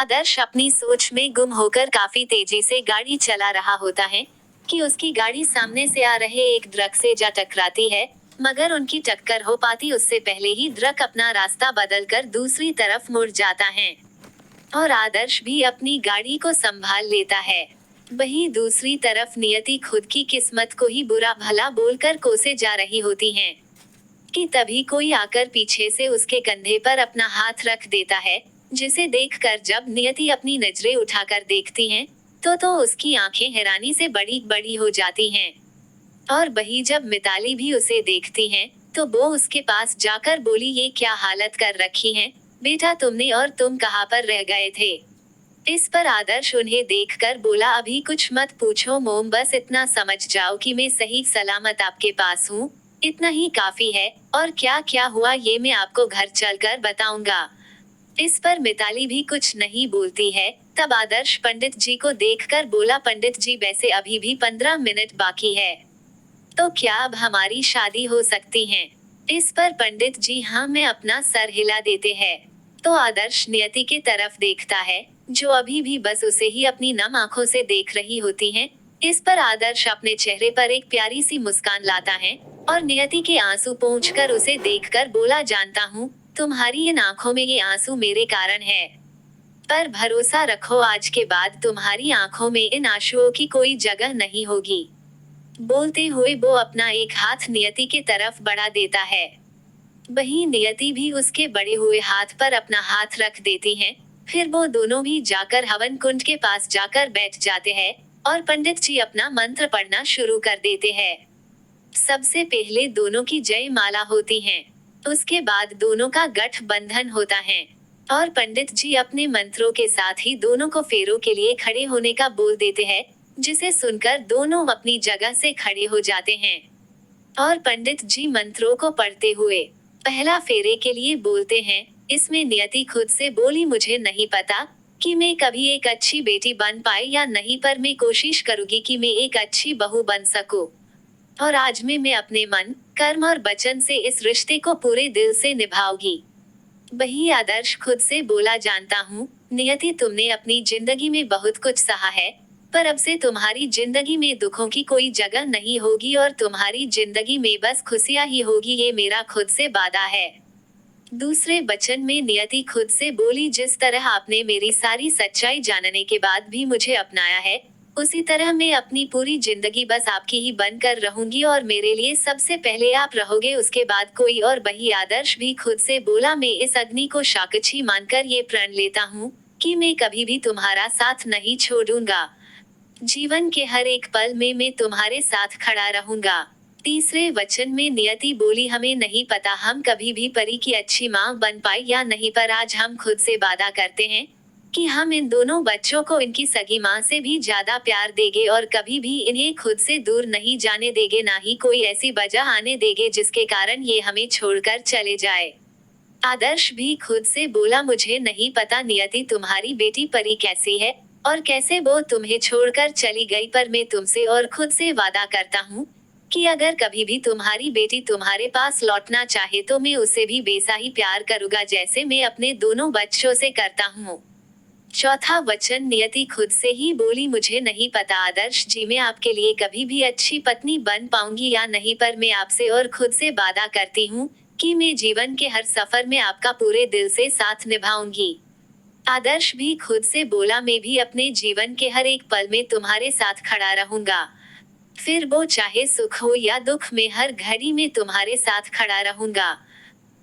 आदर्श अपनी सोच में गुम होकर काफी तेजी से गाड़ी चला रहा होता है कि उसकी गाड़ी सामने से आ रहे एक ट्रक से जा टकराती है, मगर उनकी टक्कर हो पाती उससे पहले ही ट्रक अपना रास्ता बदलकर दूसरी तरफ मुड़ जाता है और आदर्श भी अपनी गाड़ी को संभाल लेता है। वहीं दूसरी तरफ नियति खुद की किस्मत को ही बुरा भला बोलकर कोसे जा रही होती है कि तभी कोई आकर पीछे से उसके कंधे पर अपना हाथ रख देता है, जिसे देखकर जब नियति अपनी नजरें उठाकर देखती हैं, तो उसकी आंखें हैरानी से बड़ी बड़ी हो जाती हैं। और वही जब मिताली भी उसे देखती हैं, तो वो उसके पास जाकर बोली, ये क्या हालत कर रखी है बेटा तुमने, और तुम कहाँ पर रह गए थे। इस पर आदर्श उन्हें देखकर बोला, अभी कुछ मत पूछो मोम, बस इतना समझ जाओ कि मैं सही सलामत आपके पास हूँ, इतना ही काफी है, और क्या क्या हुआ ये मैं आपको घर चलकर बताऊंगा। इस पर मिताली भी कुछ नहीं बोलती है। तब आदर्श पंडित जी को देखकर बोला, पंडित जी वैसे अभी भी 15 मिनट बाकी है, तो क्या अब हमारी शादी हो सकती है। इस पर पंडित जी हाँ मैं अपना सर हिला देते हैं। तो आदर्श नियति के तरफ देखता है, जो अभी भी बस उसे ही अपनी नम आंखों से देख रही होती है। इस पर आदर्श अपने चेहरे पर एक प्यारी सी मुस्कान लाता है और नियति के आंसू पोंछकर उसे देखकर बोला, जानता हूँ तुम्हारी इन आंखों में ये आंसू मेरे कारण है, पर भरोसा रखो आज के बाद तुम्हारी आंखों में इन आंसुओं की कोई जगह नहीं होगी। बोलते हुए वो अपना एक हाथ नियति के तरफ बढ़ा देता है। वहीं नियति भी उसके बड़े हुए हाथ पर अपना हाथ रख देती है। फिर वो दोनों भी जाकर हवन कुंड के पास जाकर बैठ जाते हैं और पंडित जी अपना मंत्र पढ़ना शुरू कर देते हैं। सबसे पहले दोनों की जय माला होती है, उसके बाद दोनों का गठबंधन होता है और पंडित जी अपने मंत्रों के साथ ही दोनों को फेरों के लिए खड़े होने का बोल देते हैं, जिसे सुनकर दोनों अपनी जगह से खड़े हो जाते हैं और पंडित जी मंत्रों को पढ़ते हुए पहला फेरे के लिए बोलते हैं। इसमें नियति खुद से बोली, मुझे नहीं पता कि मैं कभी एक अच्छी बेटी बन पाई या नहीं, पर मैं कोशिश करूंगी कि मैं एक अच्छी बहू बन सकूं। और आज मैं अपने मन, कर्म और वचन से इस रिश्ते को पूरे दिल से निभाऊंगी। वही आदर्श खुद से बोला, जानता हूँ नियति तुमने अपनी जिंदगी में बहुत कुछ सहा है, पर अब से तुम्हारी जिंदगी में दुखों की कोई जगह नहीं होगी और तुम्हारी जिंदगी में बस खुशियां ही होगी, ये मेरा खुद से वादा है। दूसरे वचन में नियति खुद से बोली, जिस तरह आपने मेरी सारी सच्चाई जानने के बाद भी मुझे अपनाया है, उसी तरह मैं अपनी पूरी जिंदगी बस आपकी ही बनकर रहूंगी और मेरे लिए सबसे पहले आप रहोगे, उसके बाद कोई और। वही आदर्श भी खुद से बोला, मैं इस अग्नि को साक्षी मानकर ये प्रण लेता हूँ कि मैं कभी भी तुम्हारा साथ नहीं छोड़ूंगा। जीवन के हर एक पल में मैं तुम्हारे साथ खड़ा रहूंगा। तीसरे वचन में नियति बोली, हमें नहीं पता हम कभी भी परी की अच्छी माँ बन पाए या नहीं, पर आज हम खुद से वादा करते हैं कि हम इन दोनों बच्चों को इनकी सगी माँ से भी ज्यादा प्यार देंगे और कभी भी इन्हें खुद से दूर नहीं जाने देंगे, ना ही कोई ऐसी वजह आने देंगे जिसके कारण ये हमें छोड़कर चले जाए। आदर्श भी खुद से बोला, मुझे नहीं पता नियति तुम्हारी बेटी परी कैसी है और कैसे वो तुम्हें छोड़कर चली गई, पर मैं तुमसे और खुद से वादा करता हूँ कि अगर कभी भी तुम्हारी बेटी तुम्हारे पास लौटना चाहे तो मैं उसे भी वैसा ही प्यार करूंगा जैसे मैं अपने दोनों बच्चों से करता हूँ। चौथा वचन नियति खुद से ही बोली, मुझे नहीं पता आदर्श जी मैं आपके लिए कभी भी अच्छी पत्नी बन पाऊंगी या नहीं, पर मैं आपसे और खुद से वादा करती हूँ कि मैं जीवन के हर सफर में आपका पूरे दिल से साथ निभाऊंगी। आदर्श भी खुद से बोला, मैं भी अपने जीवन के हर एक पल में तुम्हारे साथ खड़ा रहूंगा, फिर वो चाहे सुख हो या दुख में हर घड़ी में तुम्हारे साथ खड़ा रहूंगा।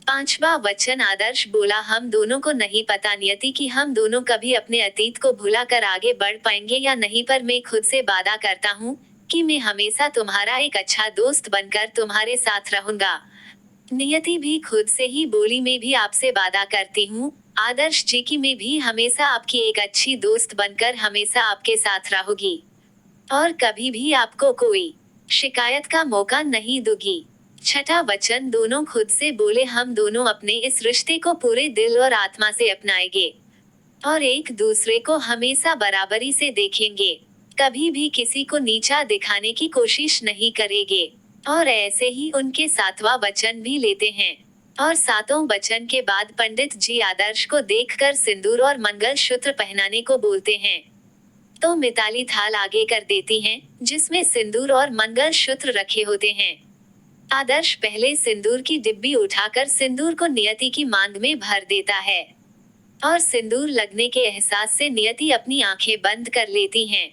पांचवा वचन आदर्श बोला, हम दोनों को नहीं पता नियति कि हम दोनों कभी अपने अतीत को भुलाकर आगे बढ़ पाएंगे या नहीं, पर मैं खुद से वादा करता हूँ कि मैं हमेशा तुम्हारा एक अच्छा दोस्त बनकर तुम्हारे साथ रहूंगा। नियति भी खुद से ही बोली, मैं भी आपसे वादा करती हूँ आदर्श जी की मैं भी हमेशा आपकी एक अच्छी दोस्त बनकर हमेशा आपके साथ रहूंगी और कभी भी आपको कोई शिकायत का मौका नहीं दूंगी। छठा वचन दोनों खुद से बोले, हम दोनों अपने इस रिश्ते को पूरे दिल और आत्मा से अपनाएंगे और एक दूसरे को हमेशा बराबरी से देखेंगे, कभी भी किसी को नीचा दिखाने की कोशिश नहीं करेंगे। और ऐसे ही उनके सातवां वचन भी लेते हैं। और सातों वचन के बाद पंडित जी आदर्श को देखकर सिंदूर और मंगल सूत्र पहनाने को बोलते हैं। तो मिताली थाल आगे कर देती हैं, जिसमें सिंदूर और मंगल सूत्र रखे होते हैं। आदर्श पहले सिंदूर की डिब्बी उठाकर सिंदूर को नियति की मांग में भर देता है और सिंदूर लगने के एहसास से नियति अपनी आंखें बंद कर लेती हैं।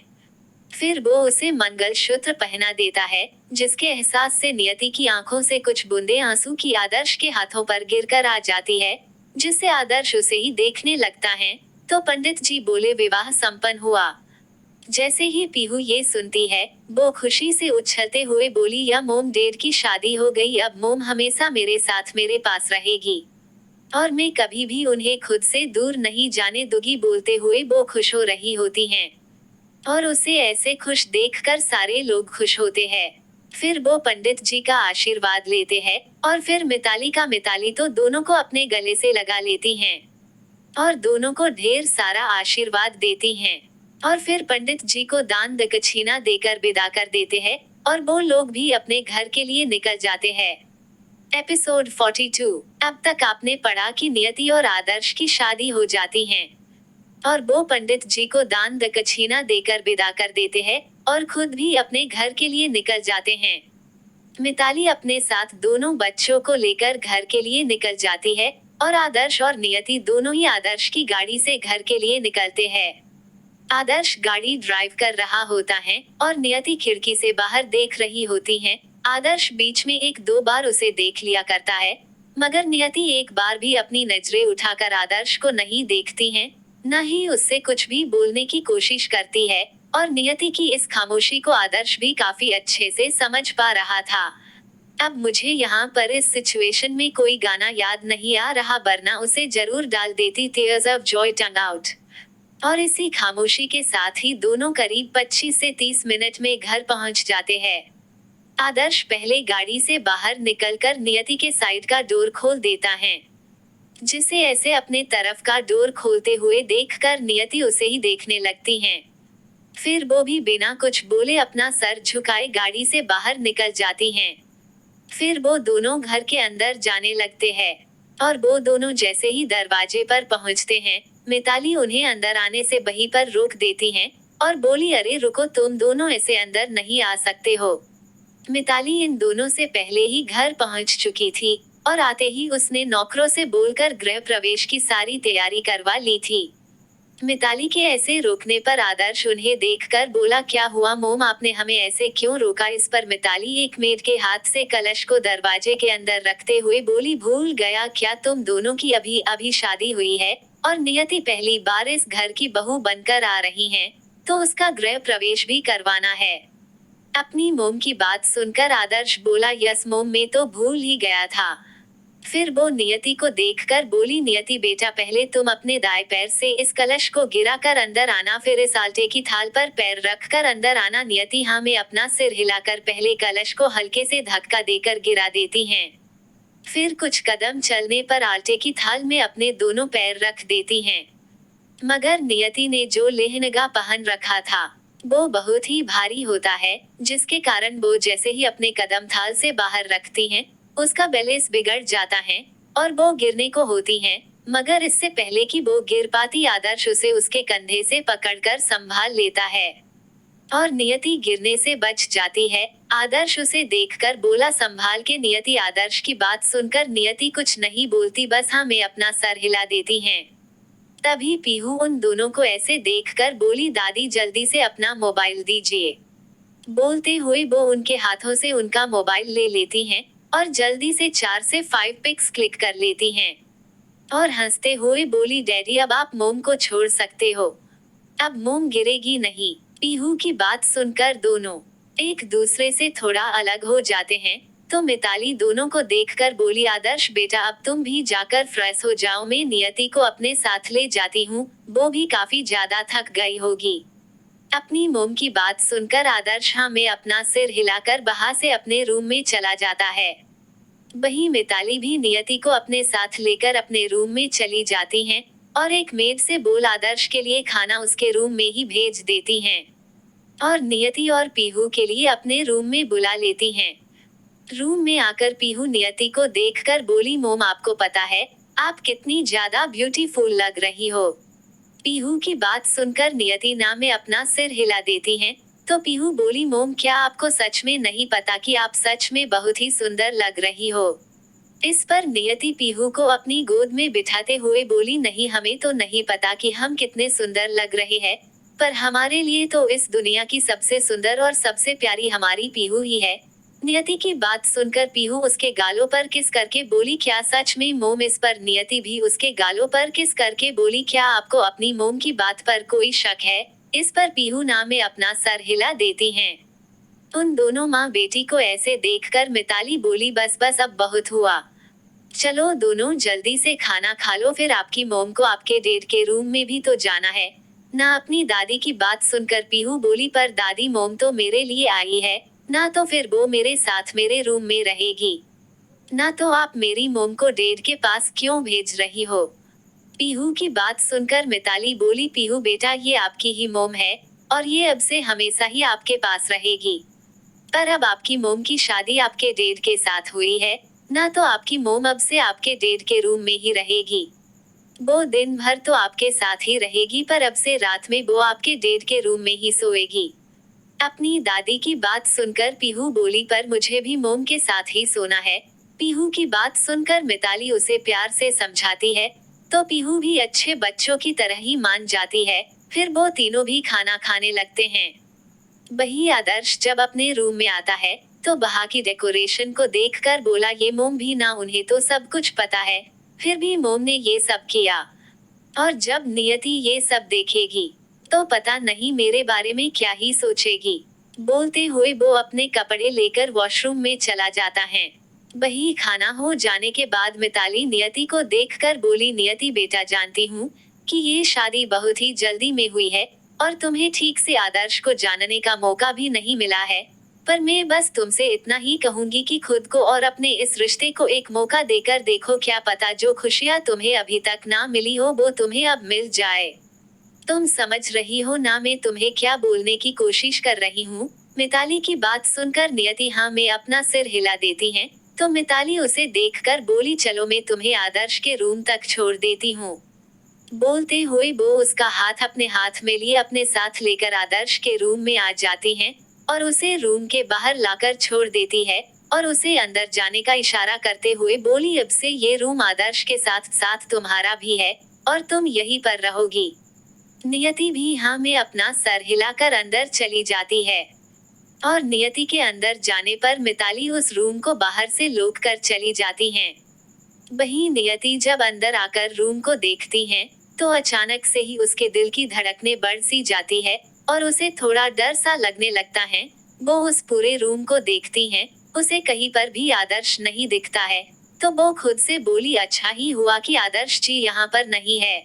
फिर वो उसे मंगलसूत्र पहना देता है, जिसके एहसास से नियति की आंखों से कुछ बूंदें आंसू की आदर्श के हाथों पर गिरकर आ जाती है, जिससे आदर्श उसे ही देखने लगता है। तो पंडित जी बोले, विवाह संपन्न हुआ। जैसे ही पीहू ये सुनती है, वो खुशी से उछलते हुए बोली, या मोम डेड की शादी हो गई, अब मोम हमेशा मेरे साथ मेरे पास रहेगी और मैं कभी भी उन्हें खुद से दूर नहीं जाने दूंगी। बोलते हुए वो खुश हो रही होती हैं और उसे ऐसे खुश देखकर सारे लोग खुश होते हैं। फिर वो पंडित जी का आशीर्वाद लेते हैं और फिर मिताली तो दोनों को अपने गले से लगा लेती हैं और दोनों को ढेर सारा आशीर्वाद देती हैं और फिर पंडित जी को दान दक्षिणा देकर विदा कर देते हैं और वो लोग भी अपने घर के लिए निकल जाते हैं। एपिसोड 42। अब तक आपने पढ़ा कि नियति और आदर्श की शादी हो जाती है और वो पंडित जी को दान दक्षिणा देकर विदा कर देते हैं और खुद भी अपने घर के लिए निकल जाते हैं। मिताली अपने साथ दोनों बच्चों को लेकर घर के लिए निकल जाती है और आदर्श और नियति दोनों ही आदर्श की गाड़ी से घर के लिए निकलते हैं। आदर्श गाड़ी ड्राइव कर रहा होता है और नियति खिड़की से बाहर देख रही होती है। आदर्श बीच में एक दो बार उसे देख लिया करता है, मगर नियति एक बार भी अपनी नजरें उठाकर आदर्श को नहीं देखती है, न ही उससे कुछ भी बोलने की कोशिश करती है और नियति की इस खामोशी को आदर्श भी काफी अच्छे से समझ पा रहा था। अब मुझे यहाँ पर इस सिचुएशन में कोई गाना याद नहीं आ रहा, वरना उसे जरूर डाल देती, tears of Joy tongue out. और इसी खामोशी के साथ ही दोनों करीब 25 से 30 मिनट में घर पहुंच जाते हैं। आदर्श पहले गाड़ी से बाहर निकलकर नियति के साइड का डोर खोल देता है, जिसे ऐसे अपने तरफ का डोर खोलते हुए देखकर नियति उसे ही देखने लगती हैं। फिर वो भी बिना कुछ बोले अपना सर झुकाए गाड़ी से बाहर निकल जाती हैं। फिर वो दोनों घर के अंदर जाने लगते हैं और वो दोनों जैसे ही दरवाजे पर पहुंचते हैं, मिताली उन्हें अंदर आने से वहीं पर रोक देती हैं और बोली, अरे रुको, तुम दोनों ऐसे अंदर नहीं आ सकते हो। मिताली इन दोनों से पहले ही घर पहुंच चुकी थी और आते ही उसने नौकरों से बोलकर गृह प्रवेश की सारी तैयारी करवा ली थी। मिताली के ऐसे रोकने पर आदर्श उन्हें देखकर बोला, क्या हुआ मोम, आपने हमें ऐसे क्यों रोका? इस पर मिताली एक मेड के हाथ से कलश को दरवाजे के अंदर रखते हुए बोली, भूल गया क्या, तुम दोनों की अभी अभी शादी हुई है और नियति पहली बार इस घर की बहू बनकर आ रही हैं, तो उसका गृह प्रवेश भी करवाना है। अपनी मोम की बात सुनकर आदर्श बोला, यस मोम, मैं तो भूल ही गया था। फिर वो नियति को देखकर बोली, नियति बेटा, पहले तुम अपने दाएं पैर से इस कलश को गिरा कर अंदर आना, फिर इस आटे की थाल पर पैर रख कर अंदर आना। नियति हाँ में अपना सिर हिलाकर पहले कलश को हल्के से धक्का देकर गिरा देती हैं। फिर कुछ कदम चलने पर आटे की थाल में अपने दोनों पैर रख देती हैं। मगर नियति ने जो लेहंगा पहन रखा था वो बहुत ही भारी होता है, जिसके कारण वो जैसे ही अपने कदम थाल से बाहर रखती हैं, उसका बैलेंस बिगड़ जाता है और वो गिरने को होती हैं। मगर इससे पहले कि वो गिर पाती, आदर्श उसे उसके कंधे से पकड़कर संभाल लेता है और नियति गिरने से बच जाती है। आदर्श उसे देखकर बोला, संभाल के। नियति आदर्श की बात सुनकर नियति कुछ नहीं बोलती, बस हाँ में अपना सर हिला देती हैं। तभी पीहू उन दोनों को ऐसे देखकर बोली, दादी जल्दी से अपना मोबाइल दीजिए। बोलते हुए वो उनके हाथों से उनका मोबाइल ले लेती हैं और जल्दी से 4 से 5 पिक्स क्लिक कर लेती हैं और हंसते हुए बोली, डैडी अब आप मोम को छोड़ सकते हो, अब मोम गिरेगी नहीं। पीहू की बात सुनकर दोनों एक दूसरे से थोड़ा अलग हो जाते हैं, तो मिताली दोनों को देखकर बोली, आदर्श बेटा अब तुम भी जाकर फ्रेश हो जाओ, मैं नियति को अपने साथ ले जाती हूँ, वो भी काफी ज्यादा थक गई होगी। अपनी मोम की बात सुनकर आदर्श हाँ में अपना सिर हिलाकर वहां से अपने रूम में चला जाता है। वहीं मिताली भी नियति को अपने साथ लेकर अपने रूम में चली जाती हैं और एक मेड से बोल आदर्श के लिए खाना उसके रूम में ही भेज देती हैं और नियति और पीहू के लिए अपने रूम में बुला लेती हैं। रूम में आकर पीहू नियति को देखकर बोली, मोम आपको पता है आप कितनी ज्यादा ब्यूटीफुल लग रही हो। पीहू की बात सुनकर नियति ना में अपना सिर हिला देती हैं। तो पीहू बोली, मोम क्या आपको सच में नहीं पता कि आप सच में बहुत ही सुंदर लग रही हो। इस पर नियति पीहू को अपनी गोद में बिठाते हुए बोली, नहीं हमें तो नहीं पता कि हम कितने सुंदर लग रहे हैं, पर हमारे लिए तो इस दुनिया की सबसे सुंदर और सबसे प्यारी हमारी पीहू ही है। नियति की बात सुनकर पीहू उसके गालों पर किस करके बोली, क्या सच में मोम। इस पर नियति भी उसके गालों पर किस करके बोली, क्या आपको अपनी मोम की बात पर कोई शक है। इस पर पीहू ना में अपना सर हिला देती हैं। उन दोनों माँ बेटी को ऐसे देखकर मिताली बोली, बस बस अब बहुत हुआ, चलो दोनों जल्दी से खाना खा लो, फिर आपकी मोम को आपके डेड के रूम में भी तो जाना है ना। अपनी दादी की बात सुनकर पीहू बोली, पर दादी मोम तो मेरे लिए आई है ना, तो फिर वो मेरे साथ मेरे रूम में रहेगी ना, तो आप मेरी मोम को डेड के पास क्यों भेज रही हो। पीहू की बात सुनकर मिताली बोली, पीहू बेटा ये आपकी ही मोम है और ये अब से हमेशा ही आपके पास रहेगी, पर अब आपकी मोम की शादी आपके डेड के साथ हुई है ना, तो आपकी मोम अब से आपके डेड के रूम में ही रहेगी। वो दिन भर तो आपके साथ ही रहेगी, पर अब से रात में वो आपके डेड के रूम में ही सोएगी। अपनी दादी की बात सुनकर पीहू बोली, पर मुझे भी मोम के साथ ही सोना है। पीहू की बात सुनकर मिताली उसे प्यार से समझाती है, तो पीहू भी अच्छे बच्चों की तरह ही मान जाती है। फिर वो तीनों भी खाना खाने लगते हैं। वही आदर्श जब अपने रूम में आता है तो वहाँ की डेकोरेशन को देखकर बोला, ये मोम भी ना, उन्हें तो सब कुछ पता है, फिर भी मोम ने ये सब किया। और जब नियति ये सब देखेगी तो पता नहीं मेरे बारे में क्या ही सोचेगी। बोलते हुए वो अपने कपड़े लेकर वॉशरूम में चला जाता है। वही खाना हो जाने के बाद मिताली नियति को देखकर बोली, नियति बेटा जानती हूँ कि ये शादी बहुत ही जल्दी में हुई है और तुम्हें ठीक से आदर्श को जानने का मौका भी नहीं मिला है, पर मैं बस तुमसे इतना ही कहूंगी कि खुद को और अपने इस रिश्ते को एक मौका देकर देखो, क्या पता जो खुशियाँ तुम्हें अभी तक ना मिली हो वो तुम्हें अब मिल जाए। तुम समझ रही हो ना मैं तुम्हें क्या बोलने की कोशिश कर रही हूँ। मिताली की बात सुनकर नियति हाँ में अपना सिर हिला देती है। तो मिताली उसे देखकर बोली, चलो मैं तुम्हें आदर्श के रूम तक छोड़ देती हूँ। बोलते हुए वो उसका हाथ अपने हाथ में लिए अपने साथ लेकर आदर्श के रूम में आ जाती हैं और उसे रूम के बाहर लाकर छोड़ देती है और उसे अंदर जाने का इशारा करते हुए बोली, अब से ये रूम आदर्श के साथ साथ तुम्हारा भी है और तुम यहीं पर रहोगी। नियति भी हाँ में अपना सर हिलाकर अंदर चली जाती है और नियति के अंदर जाने पर मिताली उस रूम को बाहर से लॉक कर चली जाती हैं। वही नियति जब अंदर आकर रूम को देखती हैं, तो अचानक से ही उसके दिल की धड़कनें बढ़ सी जाती है और उसे थोड़ा डर सा लगने लगता है। वो उस पूरे रूम को देखती हैं, उसे कहीं पर भी आदर्श नहीं दिखता है। तो वो खुद से बोली, अच्छा ही हुआ कि आदर्श जी यहाँ पर नहीं है,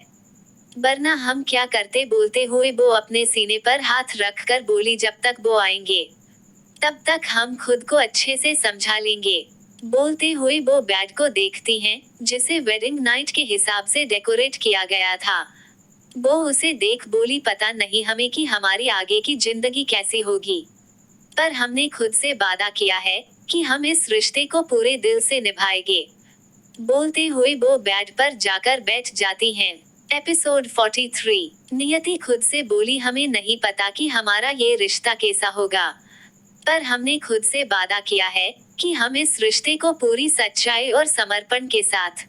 वरना हम क्या करते। बोलते हुए वो अपने सीने पर हाथ रख कर बोली, जब तक वो आएंगे तब तक हम खुद को अच्छे से समझा लेंगे। बोलते हुए वो बेड को देखती हैं, जिसे वेडिंग नाइट के हिसाब से डेकोरेट किया गया था। वो उसे देख बोली, पता नहीं हमें कि हमारी आगे की जिंदगी कैसी होगी, पर हमने खुद से वादा किया है कि हम इस रिश्ते को पूरे दिल से निभाएंगे। बोलते हुए वो बेड पर जाकर बैठ जाती हैं। एपिसोड 43। नियति खुद से बोली, हमें नहीं पता कि हमारा ये रिश्ता कैसा होगा, पर हमने खुद से वादा किया है कि हम इस रिश्ते को पूरी सच्चाई और समर्पण के साथ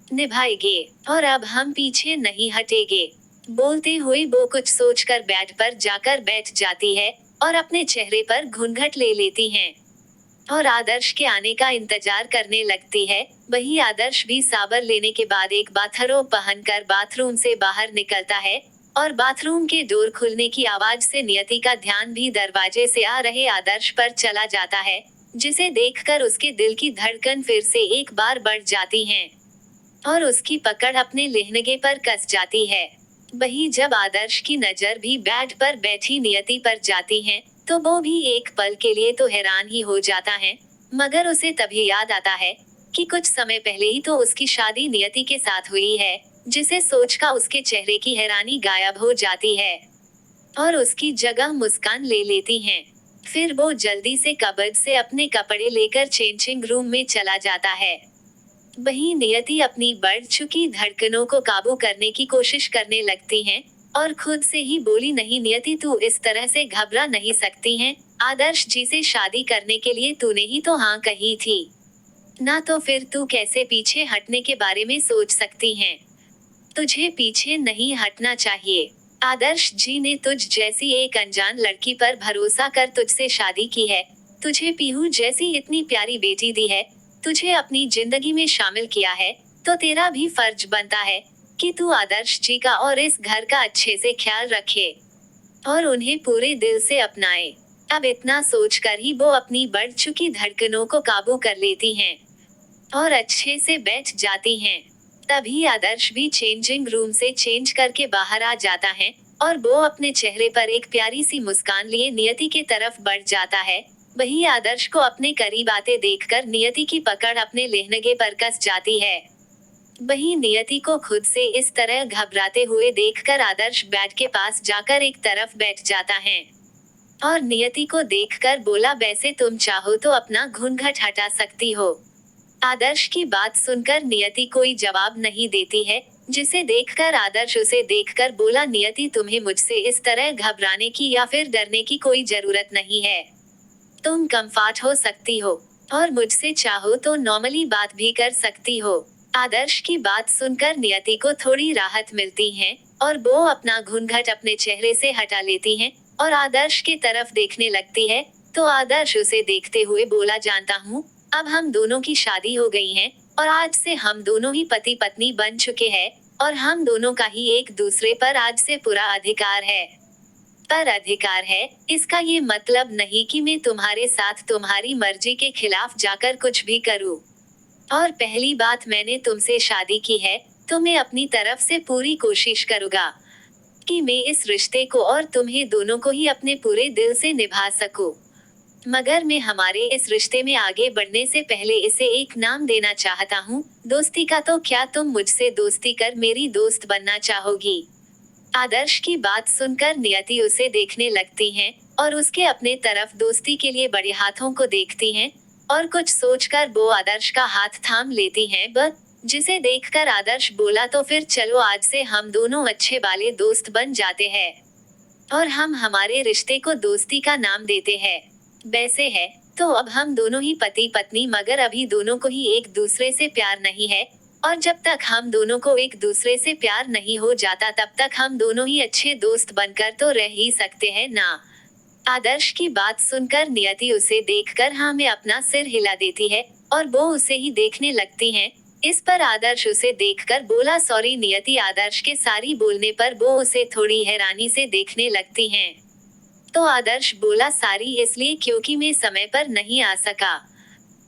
निभाएंगे और अब हम पीछे नहीं हटेंगे। बोलते हुए वो कुछ सोचकर बेड पर जाकर बैठ जाती है और अपने चेहरे पर घूंघट ले लेती हैं और आदर्श के आने का इंतजार करने लगती है। वही आदर्श भी साबर लेने के बाद एक बाथरोब पहनकर बाथरूम से बाहर निकलता है और बाथरूम के डोर खुलने की आवाज से नियति का ध्यान भी दरवाजे से आ रहे आदर्श पर चला जाता है, जिसे देखकर उसके दिल की धड़कन फिर से एक बार बढ़ जाती है और उसकी पकड़ अपने लहंगे पर कस जाती है। वही जब आदर्श की नजर भी बेड पर बैठी नियति पर जाती है, तो वो भी एक पल के लिए तो हैरान ही हो जाता है, मगर उसे तभी याद आता है कि कुछ समय पहले ही तो उसकी शादी नियति के साथ हुई है, जिसे सोचकर उसके चेहरे की हैरानी गायब हो जाती है और उसकी जगह मुस्कान ले लेती हैं। फिर वो जल्दी से कबर्ड से अपने कपड़े लेकर चेंजिंग रूम में चला जाता है। वहीं नियति अपनी बढ़ चुकी धड़कनों को काबू करने की कोशिश करने लगती हैं और खुद से ही बोली, नहीं नियति, तू इस तरह से घबरा नहीं सकती है। आदर्श जी से शादी करने के लिए तूने ही तो हाँ कही थी ना, तो फिर तू कैसे पीछे हटने के बारे में सोच सकती हैं? तुझे पीछे नहीं हटना चाहिए। आदर्श जी ने तुझ जैसी एक अनजान लड़की पर भरोसा कर तुझसे शादी की है, तुझे पीहू जैसी इतनी प्यारी बेटी दी है, तुझे अपनी जिंदगी में शामिल किया है, तो तेरा भी फर्ज बनता है कि तू आदर्श जी का और इस घर का अच्छे से ख्याल रखे और उन्हें पूरे दिल से अपनाए। अब इतना सोचकर ही वो अपनी बढ़ चुकी धड़कनों को काबू कर लेती हैं और अच्छे से बैठ जाती हैं। तभी आदर्श भी चेंजिंग रूम से चेंज करके बाहर आ जाता है और वो अपने चेहरे पर एक प्यारी सी मुस्कान लिए नियति की तरफ बढ़ जाता है। वही आदर्श को अपने करीब आते देखकर नियति की पकड़ अपने लहंगे पर कस जाती है। वही नियति को खुद से इस तरह घबराते हुए देखकर आदर्श बेड के पास जाकर एक तरफ बैठ जाता है और नियति को देखकर बोला, वैसे तुम चाहो तो अपना घूंघट हटा सकती हो। आदर्श की बात सुनकर नियति कोई जवाब नहीं देती है, जिसे देखकर आदर्श उसे देखकर बोला, नियति, तुम्हें मुझसे इस तरह घबराने की या फिर डरने की कोई जरूरत नहीं है। तुम कंफर्ट हो सकती हो और मुझसे चाहो तो नॉर्मली बात भी कर सकती हो। आदर्श की बात सुनकर नियति को थोड़ी राहत मिलती है और वो अपना घूंघट अपने चेहरे से हटा लेती हैं और आदर्श की तरफ देखने लगती है। तो आदर्श उसे देखते हुए बोला, जानता हूँ अब हम दोनों की शादी हो गई है और आज से हम दोनों ही पति पत्नी बन चुके हैं और हम दोनों का ही एक दूसरे पर आज से पूरा अधिकार है। पर अधिकार है, इसका ये मतलब नहीं कि मैं तुम्हारे साथ तुम्हारी मर्जी के खिलाफ जाकर कुछ भी करूँ। और पहली बात, मैंने तुमसे शादी की है तो मैं अपनी तरफ से पूरी कोशिश करूँगा कि मैं इस रिश्ते को और तुम्हें दोनों को ही अपने पूरे दिल से निभा सकूं। मगर मैं हमारे इस रिश्ते में आगे बढ़ने से पहले इसे एक नाम देना चाहता हूँ, दोस्ती का। तो क्या तुम मुझसे दोस्ती कर मेरी दोस्त बनना चाहोगी? आदर्श की बात सुनकर नियति उसे देखने लगती हैं और उसके अपने तरफ दोस्ती के लिए बड़े हाथों को देखती हैं और कुछ सोचकर वो आदर्श का हाथ थाम लेती हैं। जिसे देखकर आदर्श बोला, तो फिर चलो आज से हम दोनों अच्छे वाले दोस्त बन जाते हैं और हम हमारे रिश्ते को दोस्ती का नाम देते हैं। वैसे है तो अब हम दोनों ही पति पत्नी, मगर अभी दोनों को ही एक दूसरे से प्यार नहीं है और जब तक हम दोनों को एक दूसरे से प्यार नहीं हो जाता तब तक हम दोनों ही अच्छे दोस्त बनकर तो रह ही सकते हैं ना। आदर्श की बात सुनकर नियति उसे देखकर हाँ में अपना सिर हिला देती है और वो उसे ही देखने लगती हैं। इस पर आदर्श उसे देखकर बोला, सॉरी नियति। आदर्श के सारी बोलने पर वो उसे थोड़ी हैरानी से देखने लगती हैं। तो आदर्श बोला, सारी इसलिए क्योंकि मैं समय पर नहीं आ सका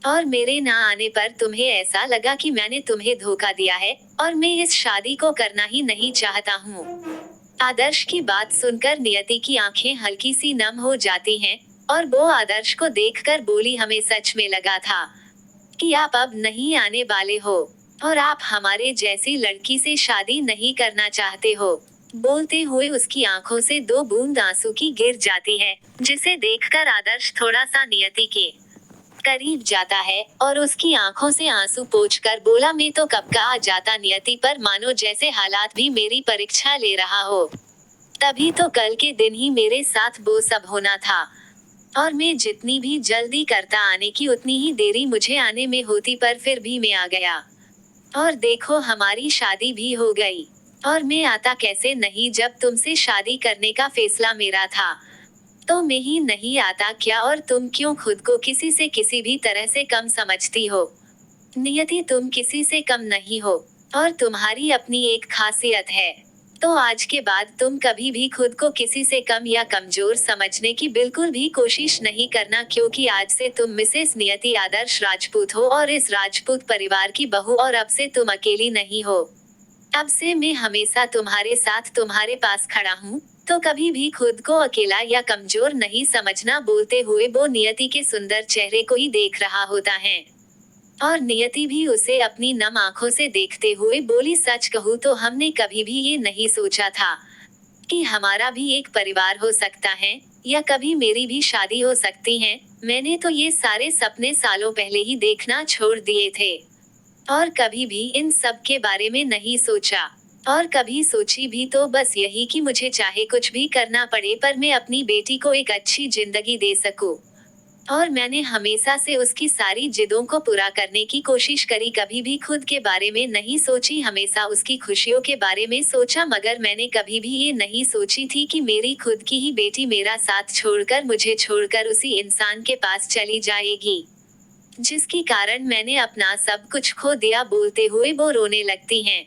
और मेरे ना आने पर तुम्हें ऐसा लगा कि मैंने तुम्हें धोखा दिया है और मैं इस शादी को करना ही नहीं चाहता हूँ। आदर्श की बात सुनकर नियति की आंखें हल्की सी नम हो जाती हैं और वो आदर्श को देखकर बोली, हमें सच में लगा था कि आप अब नहीं आने वाले हो और आप हमारे जैसी लड़की से शादी नहीं करना चाहते हो। बोलते हुए उसकी आंखों से 2 बूंद आंसू की गिर जाती है, जिसे देखकर आदर्श थोड़ा सा नियति के करीब जाता है और उसकी आंखों से आंसू पोंछकर बोला, मैं तो कब का आ जाता नियति, पर मानो जैसे हालात भी मेरी परीक्षा ले रहा हो। तभी तो कल के दिन ही मेरे साथ वो सब होना था और मैं जितनी भी जल्दी करता आने की उतनी ही देरी मुझे आने में होती, पर फिर भी मैं आ गया और देखो हमारी शादी भी हो गई। और मैं आता कैसे नहीं जब तुमसे शादी करने का फैसला मेरा था तो मैं ही नहीं आता क्या? और तुम क्यों खुद को किसी से किसी भी तरह से कम समझती हो? नियति, तुम किसी से कम नहीं हो और तुम्हारी अपनी एक खासियत है। तो आज के बाद तुम कभी भी खुद को किसी से कम या कमजोर समझने की बिल्कुल भी कोशिश नहीं करना, क्योंकि आज से तुम मिसेस नियति आदर्श राजपूत हो और इस राजपूत परिवार की बहू, और अब से तुम अकेली नहीं हो। अब से मैं हमेशा तुम्हारे साथ तुम्हारे पास खड़ा हूँ, तो कभी भी खुद को अकेला या कमजोर नहीं समझना। बोलते हुए वो नियति के सुंदर चेहरे को ही देख रहा होता है और नियति भी उसे अपनी नम आंखों से देखते हुए बोली, सच कहूँ तो हमने कभी भी ये नहीं सोचा था कि हमारा भी एक परिवार हो सकता है या कभी मेरी भी शादी हो सकती है। मैंने तो ये सारे सपने सालों पहले ही देखना छोड़ दिए थे और कभी भी इन सब के बारे में नहीं सोचा। और कभी सोची भी तो बस यही कि मुझे चाहे कुछ भी करना पड़े पर मैं अपनी बेटी को एक अच्छी जिंदगी दे सकूं। और मैंने हमेशा से उसकी सारी जिदों को पूरा करने की कोशिश करी, कभी भी खुद के बारे में नहीं सोची, हमेशा उसकी खुशियों के बारे में सोचा, मगर मैंने कभी भी ये नहीं सोची थी कि मेरी खुद की ही बेटी मेरा साथ छोड़कर, मुझे छोड़कर उसी इंसान के पास चली जाएगी जिसके कारण मैंने अपना सब कुछ खो दिया। बोलते हुए वो रोने लगती हैं।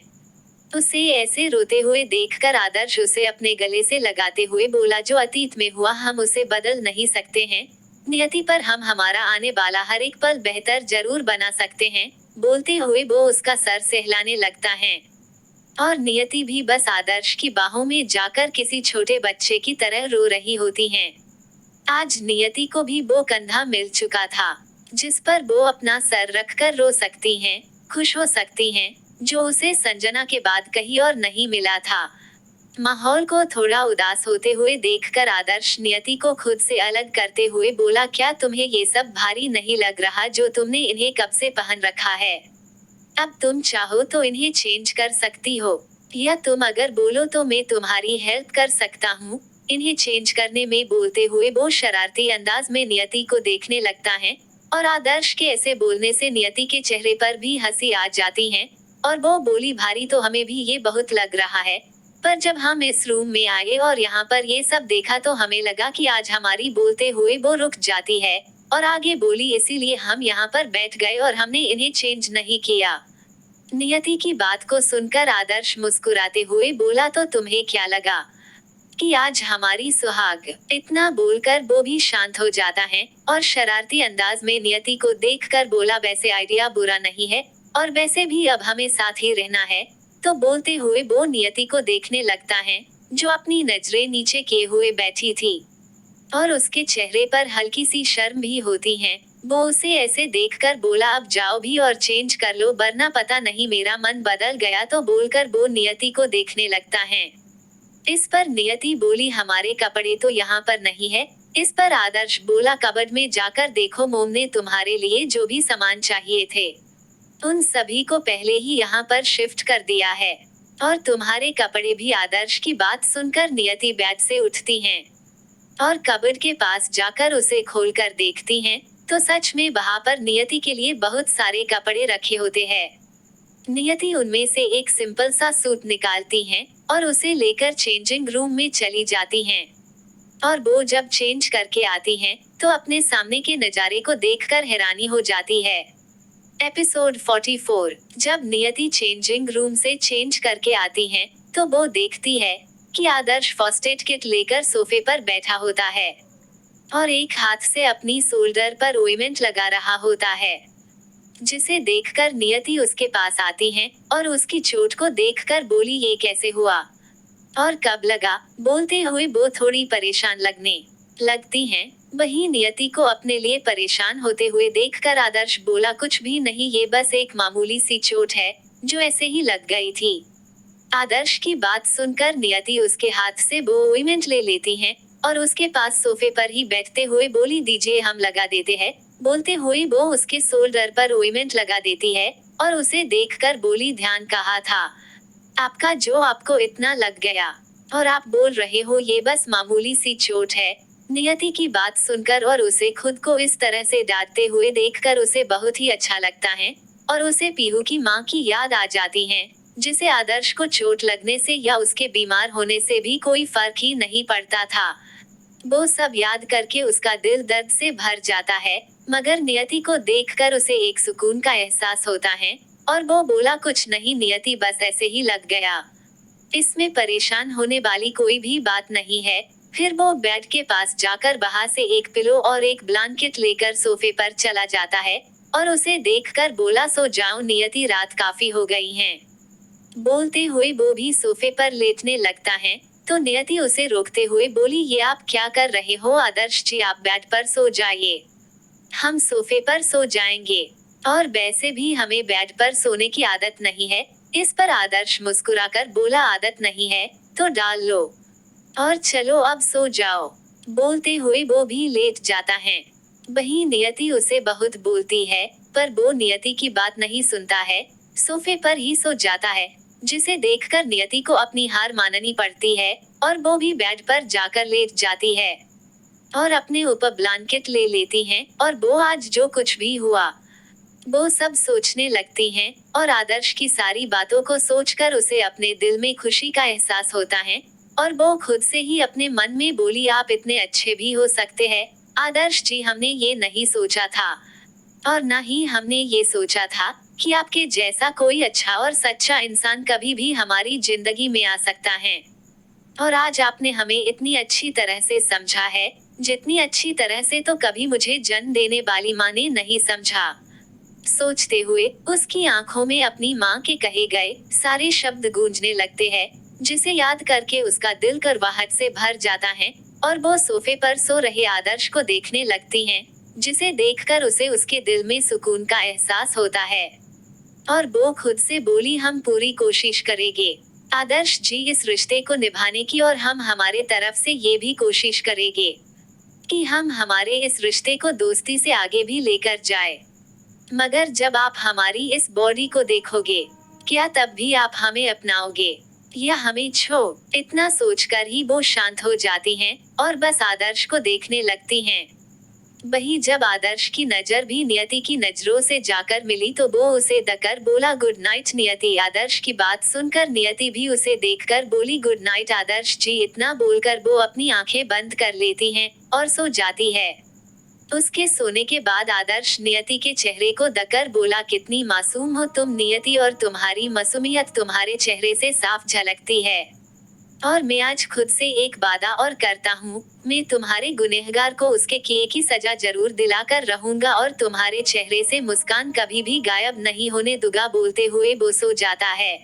उसे ऐसे रोते हुए देखकर आदर्श उसे अपने गले से लगाते हुए बोला, जो अतीत में हुआ हम उसे बदल नहीं सकते हैं, नियति पर हम हमारा आने वाला हर एक पल बेहतर जरूर बना सकते हैं। बोलते हुए वो उसका सर सहलाने लगता है और नियति भी बस आदर्श की बाहों में जाकर किसी छोटे बच्चे की तरह रो रही होती हैं। आज नियति को भी वो कंधा मिल चुका था जिस पर वो अपना सर रखकर रो सकती हैं, खुश हो सकती हैं, जो उसे संजना के बाद कहीं और नहीं मिला था। माहौल को थोड़ा उदास होते हुए देखकर आदर्श नियति को खुद से अलग करते हुए बोला, क्या तुम्हें ये सब भारी नहीं लग रहा जो तुमने इन्हें कब से पहन रखा है? अब तुम चाहो तो इन्हें चेंज कर सकती हो, या तुम अगर बोलो तो मैं तुम्हारी हेल्प कर सकता हूँ इन्हें चेंज करने में। बोलते हुए वो शरारती अंदाज में नियति को देखने लगता है और आदर्श के ऐसे बोलने से नियति के चेहरे पर भी हंसी आ जाती है और वो बोली, भारी तो हमें भी ये बहुत लग रहा है, पर जब हम इस रूम में आए और यहाँ पर ये सब देखा तो हमें लगा कि आज हमारी। बोलते हुए वो रुक जाती है और आगे बोली, इसीलिए हम यहाँ पर बैठ गए और हमने इन्हें चेंज नहीं किया। नियति की बात को सुनकर आदर्श मुस्कुराते हुए बोला, तो तुम्हें क्या लगा कि आज हमारी सुहाग? इतना बोलकर वो भी शांत हो जाता है और शरारती अंदाज में नियति को देखकर बोला, वैसे आइडिया बुरा नहीं है और वैसे भी अब हमें साथ ही रहना है। तो बोलते हुए वो नियति को देखने लगता है जो अपनी नजरें नीचे किए हुए बैठी थी और उसके चेहरे पर हल्की सी शर्म भी होती है। वो उसे ऐसे देखकर बोला, अब जाओ भी और चेंज कर लो वरना पता नहीं मेरा मन बदल गया। तो बोलकर वो नियति को देखने लगता है। इस पर नियति बोली, हमारे कपड़े तो यहाँ पर नहीं है। इस पर आदर्श बोला, कबर्ड में जाकर देखो, मोम ने तुम्हारे लिए जो भी सामान चाहिए थे उन सभी को पहले ही यहाँ पर शिफ्ट कर दिया है और तुम्हारे कपड़े भी। आदर्श की बात सुनकर नियति बेड से उठती हैं और कबर्ड के पास जाकर उसे खोलकर देखती हैं तो सच में वहाँ पर नियति के लिए बहुत सारे कपड़े रखे होते हैं। नियति उनमें से एक सिंपल सा सूट निकालती हैं और उसे लेकर चेंजिंग रूम में चली जाती हैं और वो जब चेंज करके आती हैं तो अपने सामने के नजारे को देखकर हैरानी हो जाती है। एपिसोड 44। जब नियति चेंजिंग रूम से चेंज करके आती हैं तो वो देखती है कि आदर्श फर्स्ट एड किट लेकर सोफे पर बैठा होता है और एक हाथ से अपनी शोल्डर पर ऑइंटमेंट लगा रहा होता है, जिसे देखकर नियति उसके पास आती है और उसकी चोट को देखकर बोली, ये कैसे हुआ और कब लगा? बोलते हुए वो थोड़ी परेशान लगने लगती हैं। वही नियति को अपने लिए परेशान होते हुए देखकर आदर्श बोला, कुछ भी नहीं, ये बस एक मामूली सी चोट है जो ऐसे ही लग गई थी। आदर्श की बात सुनकर नियति उसके हाथ से वो ऑइंटमेंट ले लेती हैं और उसके पास सोफे पर ही बैठते हुए बोली, दीजिए हम लगा देते हैं। बोलते हुए वो उसके शोल्डर पर ऑइंटमेंट लगा देती है और उसे देखकर बोली, ध्यान कहा था आपका जो आपको इतना लग गया और आप बोल रहे हो ये बस मामूली सी चोट है। नियति की बात सुनकर और उसे खुद को इस तरह से डांटते हुए देखकर उसे बहुत ही अच्छा लगता है और उसे पीहू की माँ की याद आ जाती है, जिसे आदर्श को चोट लगने से या उसके बीमार होने से भी कोई फर्क ही नहीं पड़ता था। वो सब याद करके उसका दिल दर्द से भर जाता है, मगर नियति को देखकर उसे एक सुकून का एहसास होता है और वो बोला, कुछ नहीं नियति, बस ऐसे ही लग गया, इसमें परेशान होने वाली कोई भी बात नहीं है। फिर वो बेड के पास जाकर वहां से एक पिलो और एक ब्लैंकेट लेकर सोफे पर चला जाता है और उसे देखकर बोला, सो जाओ नियति, रात काफी हो गई है। बोलते हुए वो भी सोफे पर लेटने लगता है तो नियति उसे रोकते हुए बोली, ये आप क्या कर रहे हो? आदर्श जी, आप बेड पर सो जाइए, हम सोफे पर सो जाएंगे और वैसे भी हमें बेड पर सोने की आदत नहीं है। इस पर आदर्श मुस्कुराकर बोला, आदत नहीं है तो डाल लो और चलो अब सो जाओ। बोलते हुए वो भी लेट जाता है। वही नियति उसे बहुत बोलती है, पर वो नियति की बात नहीं सुनता है, सोफे पर ही सो जाता है, जिसे देखकर नियति को अपनी हार माननी पड़ती है, और वो भी बेड पर जाकर लेट जाती है और अपने ऊपर ब्लैंकेट ले लेती हैं, और वो आज जो कुछ भी हुआ वो सब सोचने लगती हैं, और आदर्श की सारी बातों को सोचकर उसे अपने दिल में खुशी का एहसास होता है, और वो खुद से ही अपने मन में बोली, आप इतने अच्छे भी हो सकते हैं आदर्श जी, हमने ये नहीं सोचा था, और न ही हमने ये सोचा था कि आपके जैसा कोई अच्छा और सच्चा इंसान कभी भी हमारी जिंदगी में आ सकता है। और आज आपने हमें इतनी अच्छी तरह से समझा है, जितनी अच्छी तरह से तो कभी मुझे जन्म देने वाली माँ ने नहीं समझा। सोचते हुए उसकी आंखों में अपनी माँ के कहे गए सारे शब्द गूंजने लगते हैं, जिसे याद करके उसका दिल करवाहट से भर जाता है, और वो सोफे पर सो रहे आदर्श को देखने लगती हैं, जिसे देखकर उसे उसके दिल में सुकून का एहसास होता है। और वो खुद से बोली, हम पूरी कोशिश करेंगे आदर्श जी इस रिश्ते को निभाने की, और हम हमारे तरफ से ये भी कोशिश करेंगे कि हम हमारे इस रिश्ते को दोस्ती से आगे भी लेकर जाए। मगर जब आप हमारी इस बॉडी को देखोगे, क्या तब भी आप हमें अपनाओगे या हमें इतना सोचकर ही वो शांत हो जाती हैं, और बस आदर्श को देखने लगती हैं। वही जब आदर्श की नजर भी नियति की नजरों से जाकर मिली, तो वो उसे दकर बोला, गुड नाइट नियति। आदर्श की बात सुनकर नियति भी उसे देखकर बोली, गुड नाइट आदर्श जी। इतना बोलकर वो अपनी आंखें बंद कर लेती हैं और सो जाती है। उसके सोने के बाद आदर्श नियति के चेहरे को दकर बोला, कितनी मासूम हो तुम नियति, और तुम्हारी मासूमियत तुम्हारे चेहरे से साफ झलकती है। और मैं आज खुद से एक वादा और करता हूँ, मैं तुम्हारे गुनहगार को उसके किए की सजा जरूर दिलाकर रहूंगा, और तुम्हारे चेहरे से मुस्कान कभी भी गायब नहीं होने दूंगा। बोलते हुए वो सो जाता है।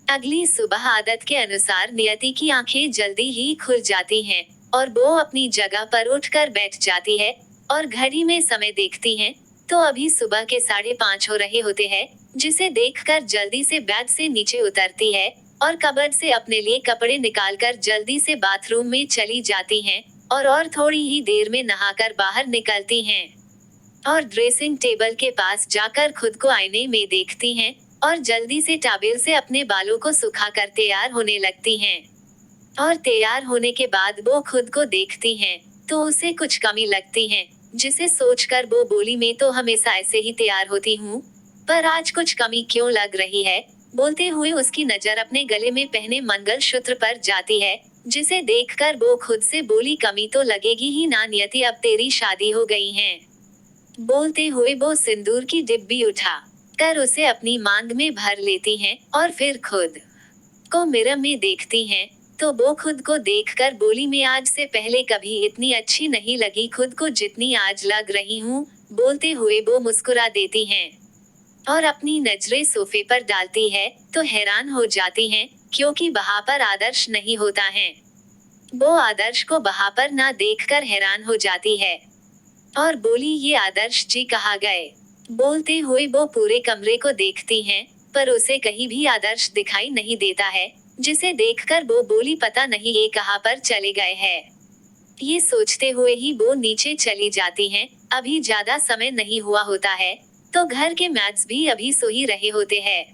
अगली सुबह आदत के अनुसार नियति की आंखें जल्दी ही खुल जाती हैं, और वो अपनी जगह पर उठकर बैठ जाती है, और घड़ी में समय देखती हैं, तो अभी सुबह के 5:30 हो रहे होते हैं, जिसे देखकर जल्दी से बेड से नीचे उतरती है, और कबर्ड से अपने लिए कपड़े निकालकर जल्दी से बाथरूम में चली जाती हैं, और थोड़ी ही देर में नहाकर बाहर निकलती हैं, और ड्रेसिंग टेबल के पास जाकर खुद को आईने में देखती हैं, और जल्दी से टॉवेल से अपने बालों को सुखाकर तैयार होने लगती हैं। और तैयार होने के बाद वो खुद को देखती हैं, तो उसे कुछ कमी लगती है, जिसे सोचकर वो बोली, मैं तो हमेशा ऐसे ही तैयार होती हूँ, पर आज कुछ कमी क्यों लग रही है। बोलते हुए उसकी नजर अपने गले में पहने मंगलसूत्र पर जाती है, जिसे देखकर वो खुद से बोली, कमी तो लगेगी ही ना नियति, अब तेरी शादी हो गई है। बोलते हुए वो सिंदूर की डिब्बी उठा कर उसे अपनी मांग में भर लेती हैं, और फिर खुद को मिरर में देखती हैं, तो वो खुद को देखकर बोली, मैं आज से पहले कभी इतनी अच्छी नहीं लगी खुद को जितनी आज लग रही हूँ। बोलते हुए वो मुस्कुरा देती हैं, और अपनी नजरें सोफे पर डालती है, तो हैरान हो जाती हैं, क्योंकि वहाँ पर आदर्श नहीं होता है। वो आदर्श को वहाँ पर ना देखकर हैरान हो जाती है, और बोली, ये आदर्श जी कहाँ गए। बोलते हुए वो पूरे कमरे को देखती हैं, पर उसे कहीं भी आदर्श दिखाई नहीं देता है, जिसे देखकर वो बोली, पता नहीं ये कहाँ पर चले गए हैं। ये सोचते हुए ही वो नीचे चली जाती हैं। अभी ज्यादा समय नहीं हुआ होता है, तो घर के मैड्स भी अभी सो ही रहे होते हैं।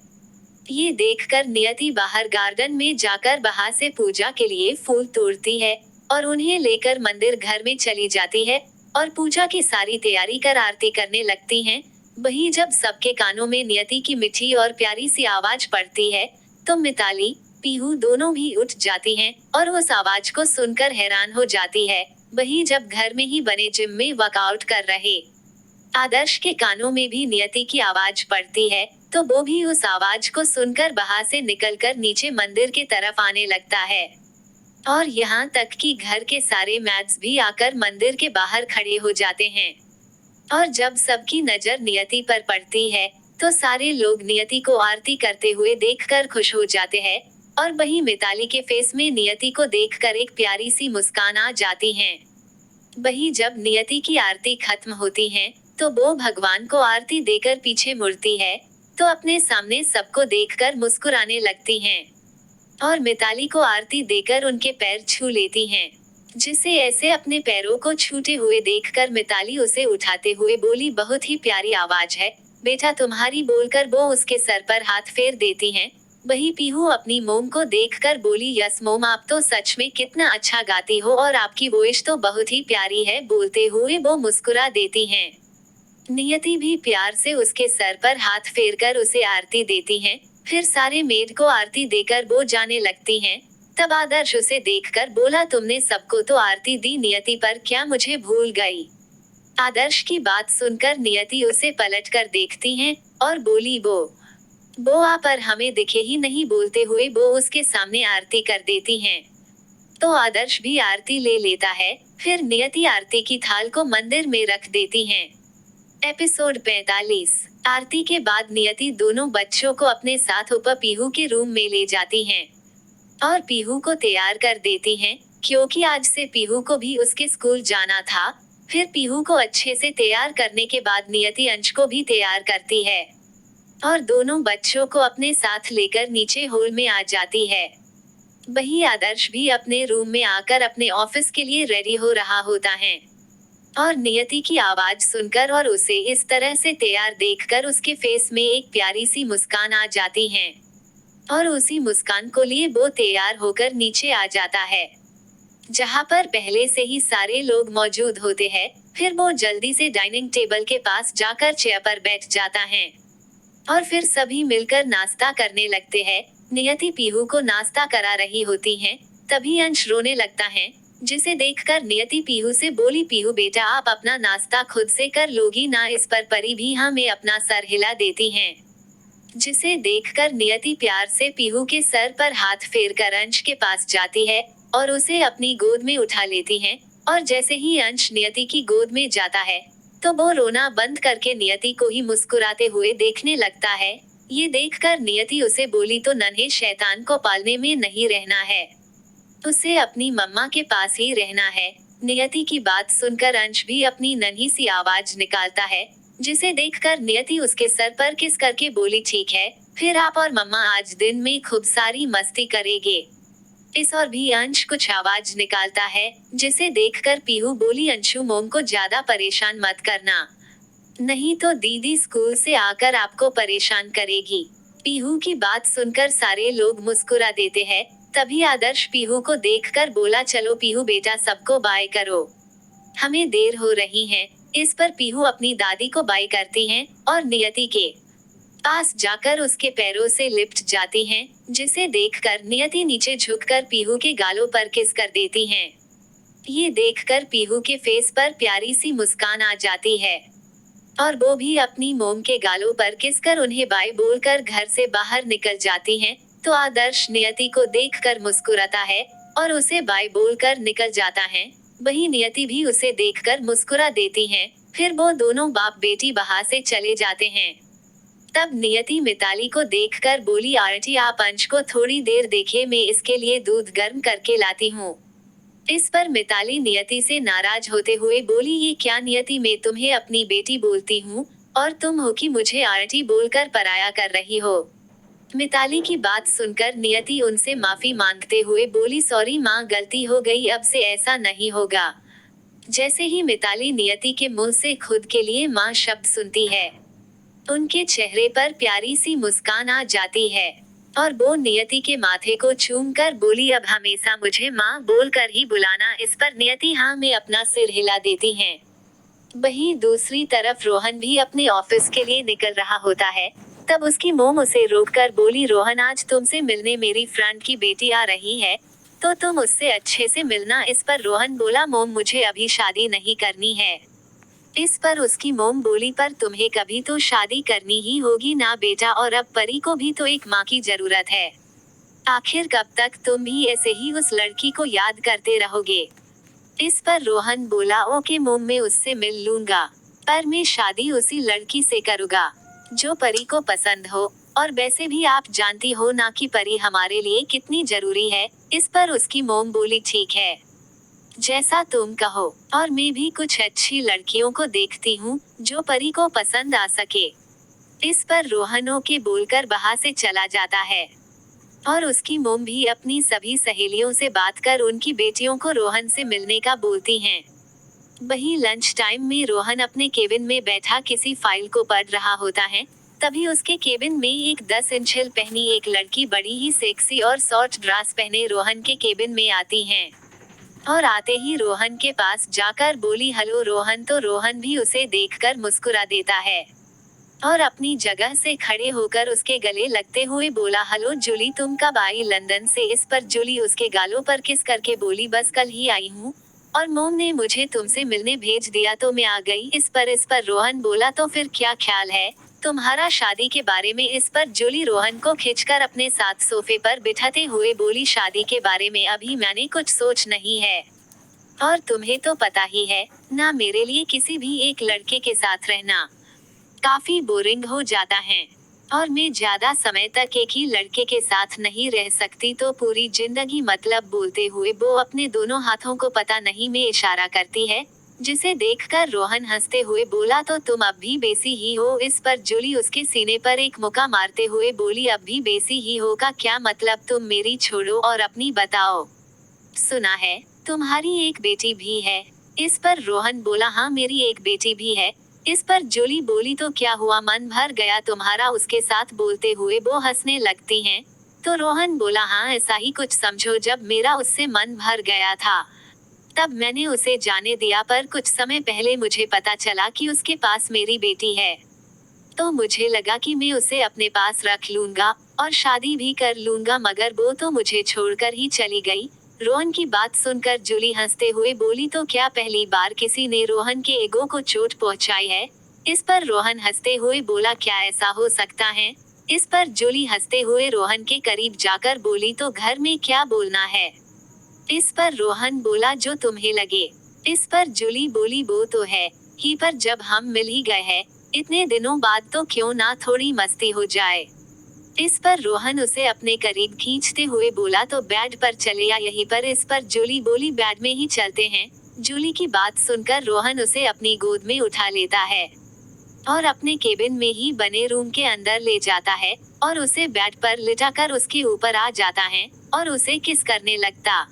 ये देखकर नियति बाहर गार्डन में जाकर वहां से पूजा के लिए फूल तोड़ती है, और उन्हें लेकर मंदिर घर में चली जाती है, और पूजा की सारी तैयारी कर आरती करने लगती हैं। वही जब सबके कानों में नियति की मीठी और प्यारी सी आवाज पड़ती है, तो मिताली पीहू दोनों भी उठ जाती हैं, और उस आवाज को सुनकर हैरान हो जाती है। वही जब घर में ही बने जिम में वर्कआउट कर रहे आदर्श के कानों में भी नियति की आवाज पड़ती है, तो वो भी उस आवाज को सुनकर वहां से निकलकर नीचे मंदिर के तरफ आने लगता है। और यहाँ तक कि घर के सारे मैड्स भी आकर मंदिर के बाहर खड़े हो जाते हैं। और जब सबकी नजर नियति पर पड़ती है, तो सारे लोग नियति को आरती करते हुए देखकर खुश हो जाते हैं, और वही मिताली के फेस में नियति को देखकर एक प्यारी सी मुस्कान आ जाती है। वही जब नियति की आरती खत्म होती है, तो वो भगवान को आरती देकर पीछे मुड़ती है, तो अपने सामने सबको देखकर मुस्कुराने लगती हैं, और मिताली को आरती देकर उनके पैर छू लेती हैं। जिसे ऐसे अपने पैरों को छूटे हुए देखकर मिताली उसे उठाते हुए बोली, बहुत ही प्यारी आवाज है बेटा तुम्हारी, बोलकर वो उसके सर पर हाथ फेर देती हैं। वही पीहू अपनी मोम को देखकर बोली, यस मोम, आप तो सच में कितना अच्छा गाती हो और आपकी वॉइस तो बहुत ही प्यारी है। बोलते हुए वो मुस्कुरा देती हैं। नियति भी प्यार से उसके सर पर हाथ फेरकर उसे आरती देती हैं। फिर सारे मेड को आरती देकर वो जाने लगती हैं। तब आदर्श उसे देखकर बोला, तुमने सबको तो आरती दी नियति, पर क्या मुझे भूल गई? आदर्श की बात सुनकर नियति उसे पलटकर देखती हैं और बोली, वो आ पर हमें दिखे ही नहीं। बोलते हुए वो उसके सामने आरती कर देती हैं। तो आदर्श भी आरती ले लेता है। फिर नियति आरती की थाल को मंदिर में रख देती हैं। एपिसोड 45। आरती के बाद नियति दोनों बच्चों को अपने साथ ऊपर पीहू के रूम में ले जाती हैं और पीहू को तैयार कर देती हैं, क्योंकि आज से पीहू को भी उसके स्कूल जाना था। फिर पीहू को अच्छे से तैयार करने के बाद नियति अंश को भी तैयार करती है और दोनों बच्चों को अपने साथ लेकर नीचे हॉल में आ जाती है। वही आदर्श भी अपने रूम में आकर अपने ऑफिस के लिए रेडी हो रहा होता है और नियति की आवाज सुनकर और उसे इस तरह से तैयार देखकर उसके फेस में एक प्यारी सी मुस्कान आ जाती है और उसी मुस्कान को लिए वो तैयार होकर नीचे आ जाता है, जहाँ पर पहले से ही सारे लोग मौजूद होते हैं। फिर वो जल्दी से डाइनिंग टेबल के पास जाकर चेयर पर बैठ जाता है और फिर सभी मिलकर नाश्ता करने लगते हैं। नियति पीहू को नाश्ता करा रही होती हैं, तभी अंश रोने लगता है, जिसे देखकर नियति पीहू से बोली, पीहू बेटा आप अपना नाश्ता खुद से कर लोगी ना? इस पर परी भी हाँ में अपना सर हिला देती हैं, जिसे देखकर नियति प्यार से पीहू के सर पर हाथ फेरकर अंश के पास जाती है और उसे अपनी गोद में उठा लेती हैं। और जैसे ही अंश नियति की गोद में जाता है तो वो रोना बंद करके नियति को ही मुस्कुराते हुए देखने लगता है। ये देखकर नियति उसे बोली, तो नन्हे शैतान को पालने में नहीं रहना है, उसे अपनी मम्मा के पास ही रहना है। नियति की बात सुनकर अंश भी अपनी नन्ही सी आवाज निकालता है, जिसे देखकर नियति उसके सर पर किस करके बोली, ठीक है, फिर आप और मम्मा आज दिन में खूब सारी मस्ती करेंगे। इस और भी अंश कुछ आवाज निकालता है, जिसे देखकर पीहू बोली, अंशु मोम को ज्यादा परेशान मत करना, नहीं तो दीदी स्कूल से आकर आपको परेशान करेगी। पीहू की बात सुनकर सारे लोग मुस्कुरा देते हैं। तभी आदर्श पीहू को देखकर बोला, चलो पीहू बेटा सबको बाय करो, हमें देर हो रही है। इस पर पीहू अपनी दादी को बाय करती हैं और नियति के पास जाकर उसके पैरों से लिपट जाती हैं, जिसे देखकर नियति नीचे झुककर पीहू के गालों पर किस कर देती हैं। ये देखकर पीहू के फेस पर प्यारी सी मुस्कान आ जाती है और वो भी अपनी मोम के गालों पर किसकर उन्हें बाय बोलकर घर से बाहर निकल जाती हैं। तो आदर्श नियति को देखकर मुस्कुराता है और उसे बाय बोलकर निकल जाता है। वही नियति भी उसे देखकर मुस्कुरा देती हैं। फिर वो दोनों बाप बेटी बाहर से चले जाते हैं। तब नियति मिताली को देखकर बोली, आंटी आप अंश को थोड़ी देर देखिए, मैं इसके लिए दूध गर्म करके लाती हूँ। इस पर मिताली नियति से नाराज होते हुए बोली, ये क्या नियति, मैं तुम्हें अपनी बेटी बोलती हूँ और तुम हो कि मुझे आंटी बोलकर पराया कर रही हो। मिताली की बात सुनकर नियति उनसे माफी मांगते हुए बोली, सॉरी माँ, गलती हो गई, अब से ऐसा नहीं होगा। जैसे ही मिताली नियति के मुंह से खुद के लिए माँ शब्द सुनती है, उनके चेहरे पर प्यारी सी मुस्कान आ जाती है और वो नियति के माथे को चूमकर बोली, अब हमेशा मुझे माँ बोलकर ही बुलाना। इस पर नियति हाँ में अपना सिर हिला देती हैं। वहीं दूसरी तरफ रोहन भी अपने ऑफिस के लिए निकल रहा होता है। तब उसकी मोम उसे रोककर बोली, रोहन आज तुमसे मिलने मेरी फ्रेंड की बेटी आ रही है, तो तुम उससे अच्छे से मिलना। इस पर रोहन बोला, मोम मुझे अभी शादी नहीं करनी है। इस पर उसकी मोम बोली, पर तुम्हें कभी तो शादी करनी ही होगी ना बेटा, और अब परी को भी तो एक माँ की जरूरत है। आखिर कब तक तुम भी ऐसे ही उस लड़की को याद करते रहोगे? इस पर रोहन बोला, ओके मोम, मैं उससे मिल लूंगा, पर मैं शादी उसी लड़की से करूंगा जो परी को पसंद हो, और वैसे भी आप जानती हो ना कि परी हमारे लिए कितनी जरूरी है। इस पर उसकी मोम बोली, ठीक है, जैसा तुम कहो, और मैं भी कुछ अच्छी लड़कियों को देखती हूँ जो परी को पसंद आ सके। इस पर रोहन ओके बोलकर वहां से चला जाता है। और उसकी मोम भी अपनी सभी सहेलियों से बात कर उनकी बेटियों को रोहन से मिलने का बोलती हैं। वहीं लंच टाइम में रोहन अपने केबिन में बैठा किसी फाइल को पढ़ रहा होता है। तभी उसके केबिन में एक 10 इंच हिल पहनी एक लड़की बड़ी ही सेक्सी और शॉर्ट ड्रेस पहने रोहन के केबिन में आती हैं। और आते ही रोहन के पास जाकर बोली, हेलो रोहन। तो रोहन भी उसे देखकर मुस्कुरा देता है और अपनी जगह से खड़े होकर उसके गले लगते हुए बोला, हेलो जूली, तुम कब आई लंदन से? इस पर जूली उसके गालों पर किस करके बोली, बस कल ही आई हूँ और मोम ने मुझे तुमसे मिलने भेज दिया तो मैं आ गई। इस पर रोहन बोला, तो फिर क्या ख्याल है तुम्हारा शादी के बारे में? इस पर जूली रोहन को खींचकर अपने साथ सोफे पर बिठाते हुए बोली, शादी के बारे में अभी मैंने कुछ सोच नहीं है और तुम्हें तो पता ही है ना, मेरे लिए किसी भी एक लड़के के साथ रहना काफी बोरिंग हो जाता है और मैं ज्यादा समय तक एक ही लड़के के साथ नहीं रह सकती। तो पूरी जिंदगी मतलब बोलते हुए वो अपने दोनों हाथों को पता नहीं में इशारा करती है, जिसे देखकर रोहन हंसते हुए बोला, तो तुम अब भी बेसी ही हो? इस पर जूली उसके सीने पर एक मुक्का मारते हुए बोली, अब भी बेसी ही होगा क्या मतलब? तुम मेरी छोड़ो और अपनी बताओ। सुना है तुम्हारी एक बेटी भी है? इस पर रोहन बोला, हाँ मेरी एक बेटी भी है। इस पर जूली बोली, तो क्या हुआ, मन भर गया तुम्हारा उसके साथ? बोलते हुए वो हंसने लगती हैं। तो रोहन बोला, हाँ ऐसा ही कुछ समझो, जब मेरा उससे मन भर गया था तब मैंने उसे जाने दिया, पर कुछ समय पहले मुझे पता चला कि उसके पास मेरी बेटी है। तो मुझे लगा कि मैं उसे अपने पास रख लूंगा और शादी भी कर लूंगा, मगर वो तो मुझे छोड़कर ही चली गई। रोहन की बात सुनकर जूली हंसते हुए बोली, तो क्या पहली बार किसी ने रोहन के ईगो को चोट पहुंचाई है? इस पर रोहन हंसते हुए बोला, क्या ऐसा हो सकता है? इस पर जूली हंसते हुए रोहन के करीब जाकर बोली, तो घर में क्या बोलना है? इस पर रोहन बोला, जो तुम्हें लगे। इस पर जूली बोली, वो तो है ही, पर जब हम मिल ही गए हैं इतने दिनों बाद, तो क्यों ना थोड़ी मस्ती हो जाए? इस पर रोहन उसे अपने करीब खींचते हुए बोला, तो बेड पर चले या यहीं पर? इस पर जूली बोली, बेड में ही चलते हैं। जूली की बात सुनकर रोहन उसे अपनी गोद में उठा लेता है और अपने केबिन में ही बने रूम के अंदर ले जाता है और उसे बेड पर लिटाकर उसके ऊपर आ जाता है और उसे किस करने लगता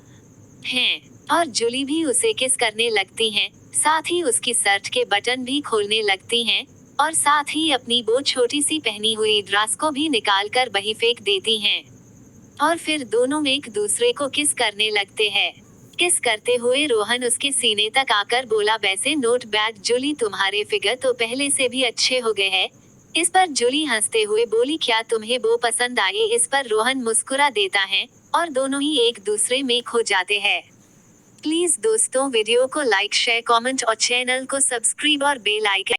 हैं और जूली भी उसे किस करने लगती हैं। साथ ही उसकी शर्ट के बटन भी खोलने लगती हैं और साथ ही अपनी वो छोटी सी पहनी हुई ड्रेस को भी निकाल कर वहीं फेंक देती हैं और फिर दोनों एक दूसरे को किस करने लगते हैं। किस करते हुए रोहन उसके सीने तक आकर बोला, वैसे नोट बैड जूली, तुम्हारे फिगर तो पहले से भी अच्छे हो गए हैं। इस पर जूली हंसते हुए बोली, क्या तुम्हें वो पसंद आए? इस पर रोहन मुस्कुरा देता है और दोनों ही एक दूसरे में खो जाते हैं। प्लीज दोस्तों वीडियो को लाइक शेयर कमेंट और चैनल को सब्सक्राइब और बेल आइकन